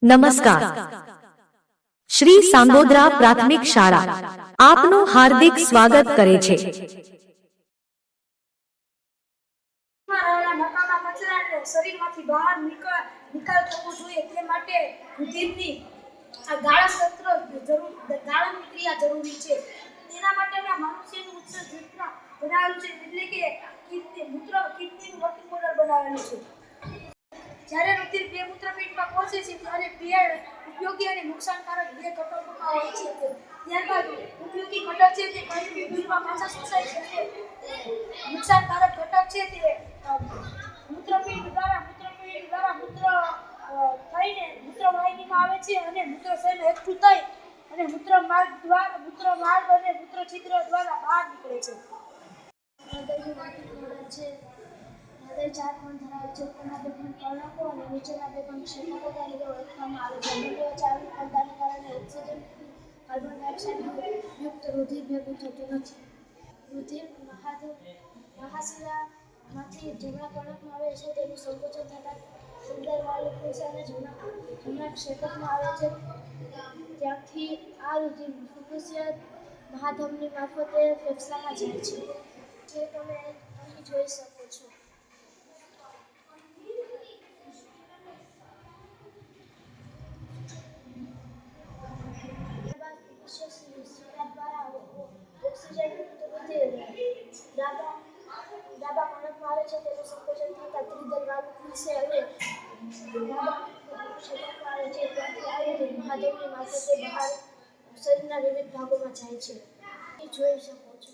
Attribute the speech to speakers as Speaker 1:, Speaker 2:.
Speaker 1: નમસ્કાર. શ્રી સાંગોદરા પ્રાથમિક શાળા આપનું હાર્દિક સ્વાગત કરે છે.
Speaker 2: શરીરમાંથી બહાર નિકાલ થવો જોઈએ તે માટે રુધિરની ગાળણની ક્રિયા જરૂરી છે. તેના માટે મનુષ્યનું ઉત્સર્જન બનાવેલું છે, એટલે કે કિડનીનું વર્કિંગ મોડેલ બનાવેલું છે. જ્યારે રુધિર બે મૂત્રપિંડમાં પહોંચે છે ત્યારે બે ઉપયોગી અને નુકસાનકારક બે ઘટકોમાં હોય છે. ત્યારબાદ ઉપયોગી ઘટક છે તે પરિપીંડમાં પાછા શોષાય છે અને નુકસાનકારક ઘટક છે તે મૂત્રપિંડ દ્વારા મૂત્ર થઈને મૂત્રવાહિનીમાં આવે છે અને મૂત્રાશયમાં એકઠું થઈ અને મૂત્રમાર્ગ અને મૂત્રછિદ્ર દ્વારા બહાર નીકળે છે. હૃદય ચાર કોણ ધરાવે છે. ઉપરના બે કોણ કર્ણકો અને નીચેના બે કોણ ક્ષેપકો તરીકે ઓળખવામાં આવે છે. હૃદય ચાવી પડતાને કારણે ઓક્સિજન કાર્બન ડાયોક્સાઇડ યુક્ત રુધિર ભેગું થતું નથી. રુધિર મહાશિરામાંથી જમણા કર્ણકમાં આવે છે. તેનું સંકોચન થતાં અંદર વાયુ ખુલશે અને જમણા ક્ષેપકમાં આવે છે. ત્યાંથી આ રુધિર ફુફુસીય મહાધમની મારફતે ફેફસામાં જાય છે, જે તમે અહીં જોઈ શકો છો. ઓક્સિજનયુક્ત રુધિર ડાબા કર્ણકમાં આવે છે. તેનું સંકોચન થતાં ત્રિદલ વાલ્વ ખુલશે અને ડાબા ક્ષેપકમાં આવે છે. ત્યાંથી આ રુધિર મહાધમની મારફતે બહાર શરીરના વિવિધ ભાગોમાં જાય છે. જોઈ શકો છો.